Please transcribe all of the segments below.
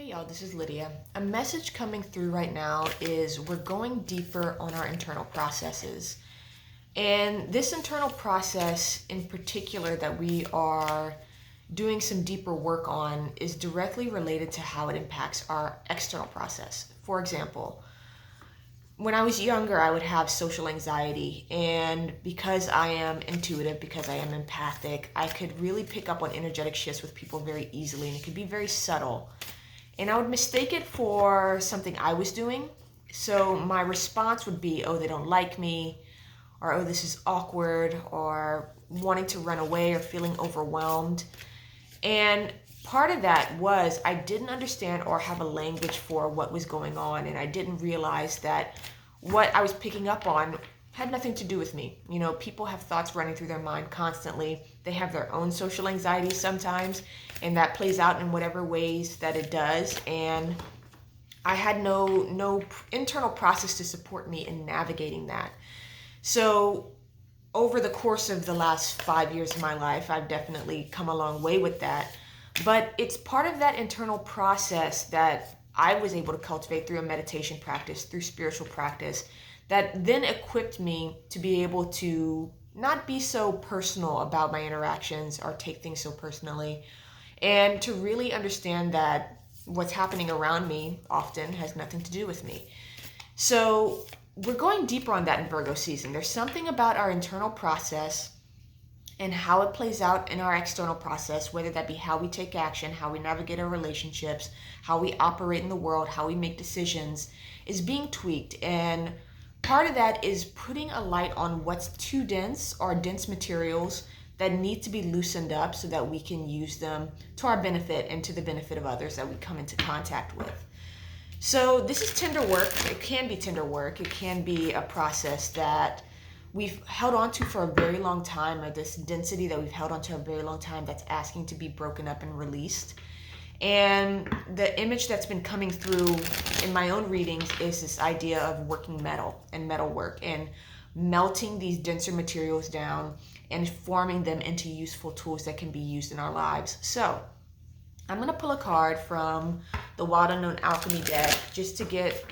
Hey y'all, this is Lydia. A message coming through right now is we're going deeper on our internal processes. And this internal process in particular that we are doing some deeper work on is directly related to how it impacts our external process. For example, when I was younger, I would have social anxiety, and because I am intuitive, because I am empathic, I could really pick up on energetic shifts with people very easily, and it could be very subtle. And I would mistake it for something I was doing. So my response would be, oh, they don't like me, or oh, this is awkward, or wanting to run away, or feeling overwhelmed. And part of that was I didn't understand or have a language for what was going on, and I didn't realize that what I was picking up on had nothing to do with me. You know, people have thoughts running through their mind constantly. They have their own social anxiety sometimes, and that plays out in whatever ways that it does. And I had no internal process to support me in navigating that. So over the course of the last 5 years of my life, I've definitely come a long way with that. But it's part of that internal process that I was able to cultivate through a meditation practice, through spiritual practice, that then equipped me to be able to not be so personal about my interactions or take things so personally, and to really understand that what's happening around me often has nothing to do with me. So we're going deeper on that in Virgo season. There's something about our internal process and how it plays out in our external process, whether that be how we take action, how we navigate our relationships, how we operate in the world, how we make decisions, is being tweaked. And part of that is putting a light on what's too dense or dense materials that need to be loosened up so that we can use them to our benefit and to the benefit of others that we come into contact with. So this is tender work. It can be tender work. It can be a process that we've held on to for a very long time, or this density that we've held on to a very long time that's asking to be broken up and released. And the image that's been coming through in my own readings is this idea of working metal and metal work and melting these denser materials down and forming them into useful tools that can be used in our lives. So I'm going to pull a card from the Wild Unknown Alchemy deck just to get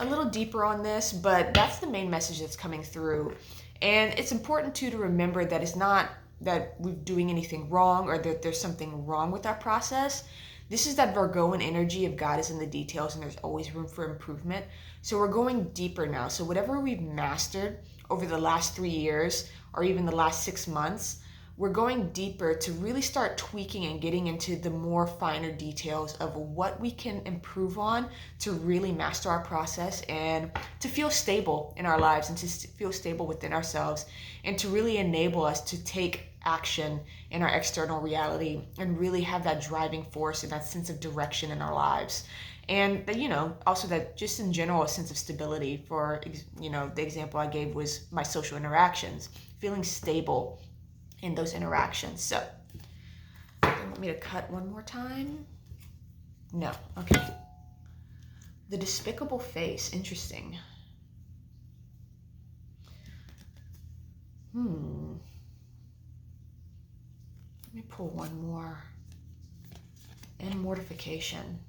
a little deeper on this, but that's the main message that's coming through. And it's important too to remember that it's not that we're doing anything wrong or that there's something wrong with our process. This is that Virgoan energy of God is in the details and there's always room for improvement. So we're going deeper now. So whatever we've mastered over the last 3 years or even the last 6 months, we're going deeper to really start tweaking and getting into the more finer details of what we can improve on to really master our process and to feel stable in our lives and to feel stable within ourselves and to really enable us to take action in our external reality and really have that driving force and that sense of direction in our lives. And that, also that just in general, a sense of stability. For, the example I gave was my social interactions, feeling stable in those interactions. So, do you want me to cut one more time? No. Okay. The despicable face. Interesting. Let me pull one more. And mortification.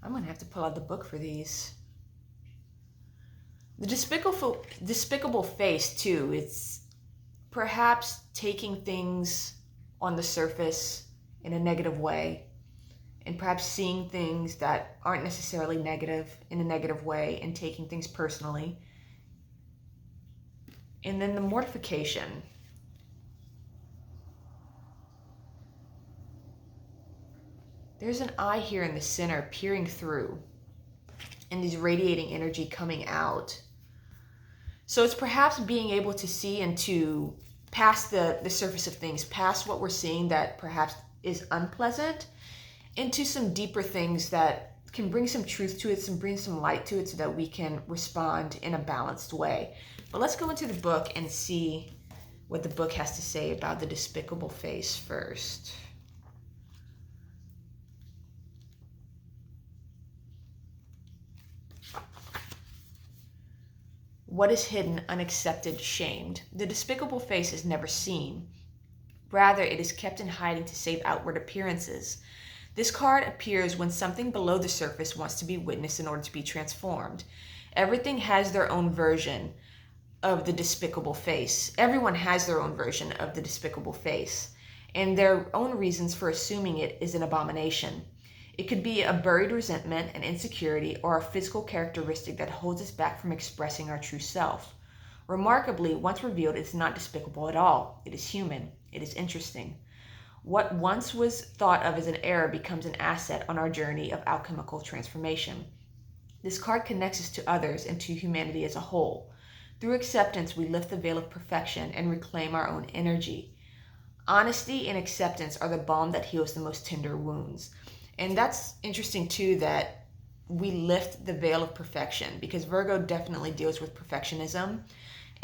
I'm going to have to pull out the book for these. The despicable face, too, it's perhaps taking things on the surface in a negative way and perhaps seeing things that aren't necessarily negative in a negative way and taking things personally. And then the mortification. There's an eye here in the center peering through and these radiating energy coming out. So it's perhaps being able to see into past the surface of things, past what we're seeing that perhaps is unpleasant, into some deeper things that can bring some truth to it, bring some light to it so that we can respond in a balanced way. But let's go into the book and see what the book has to say about the despicable face first. What is hidden, unaccepted, shamed? The despicable face is never seen. Rather, it is kept in hiding to save outward appearances. This card appears when something below the surface wants to be witnessed in order to be transformed. Everything has their own version of the despicable face. Everyone has their own version of the despicable face, and their own reasons for assuming it is an abomination. It could be a buried resentment, an insecurity, or a physical characteristic that holds us back from expressing our true self. Remarkably, once revealed, it is not despicable at all. It is human. It is interesting. What once was thought of as an error becomes an asset on our journey of alchemical transformation. This card connects us to others and to humanity as a whole. Through acceptance, we lift the veil of perfection and reclaim our own energy. Honesty and acceptance are the balm that heals the most tender wounds. And that's interesting too, that we lift the veil of perfection, because Virgo definitely deals with perfectionism.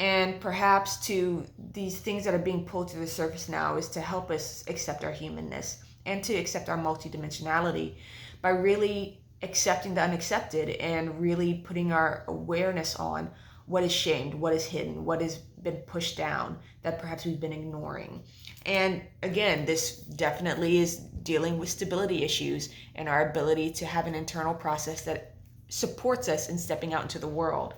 And perhaps to these things that are being pulled to the surface now is to help us accept our humanness and to accept our multidimensionality by really accepting the unaccepted and really putting our awareness on what is shamed, what is hidden, what has been pushed down that perhaps we've been ignoring. And again, this definitely is dealing with stability issues and our ability to have an internal process that supports us in stepping out into the world.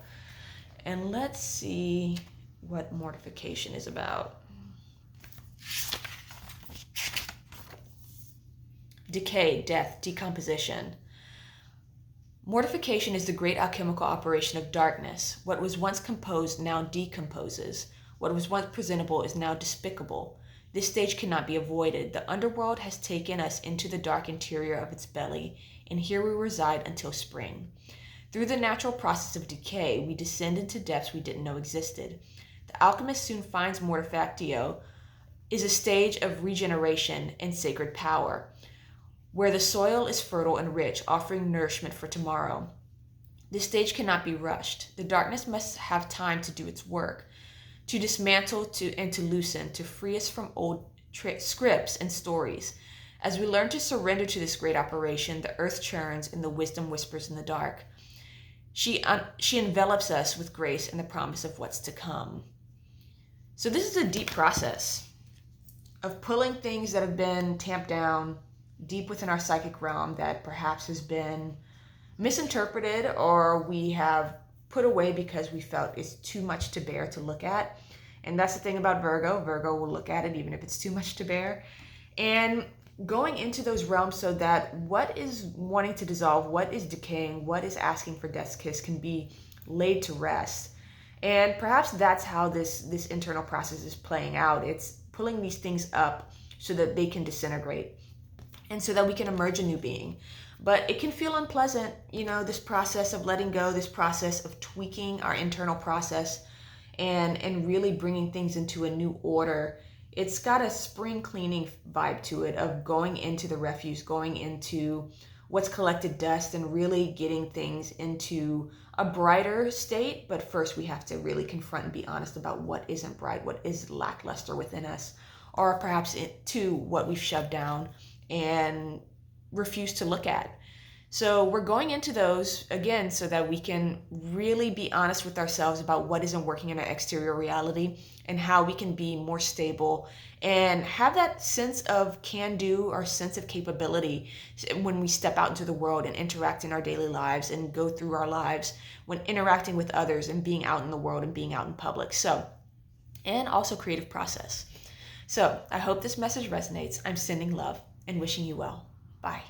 And let's see what mortification is about. Decay, death, decomposition. Mortification is the great alchemical operation of darkness. What was once composed now decomposes. What was once presentable is now despicable. This stage cannot be avoided. The underworld has taken us into the dark interior of its belly, and here we reside until spring. Through the natural process of decay, we descend into depths we didn't know existed. The alchemist soon finds mortificatio is a stage of regeneration and sacred power, where the soil is fertile and rich, offering nourishment for tomorrow. This stage cannot be rushed. The darkness must have time to do its work, to dismantle and to loosen, to free us from old scripts and stories. As we learn to surrender to this great operation, the earth churns and the wisdom whispers in the dark. She envelops us with grace and the promise of what's to come. So this is a deep process of pulling things that have been tamped down deep within our psychic realm that perhaps has been misinterpreted or we have put away because we felt it's too much to bear to look at. And that's the thing about Virgo. Virgo will look at it even if it's too much to bear. And going into those realms so that what is wanting to dissolve, what is decaying, what is asking for death's kiss can be laid to rest. And perhaps that's how this internal process is playing out. It's pulling these things up so that they can disintegrate and so that we can emerge a new being. But it can feel unpleasant, this process of letting go, this process of tweaking our internal process and really bringing things into a new order. It's got a spring cleaning vibe to it of going into the refuse, going into what's collected dust and really getting things into a brighter state. But first we have to really confront and be honest about what isn't bright, what is lackluster within us, or perhaps to what we've shoved down and refuse to look at. So we're going into those again so that we can really be honest with ourselves about what isn't working in our exterior reality and how we can be more stable and have that sense of can-do or sense of capability when we step out into the world and interact in our daily lives and go through our lives when interacting with others and being out in the world and being out in public. And also creative process. So I hope this message resonates. I'm sending love and wishing you well. Bye.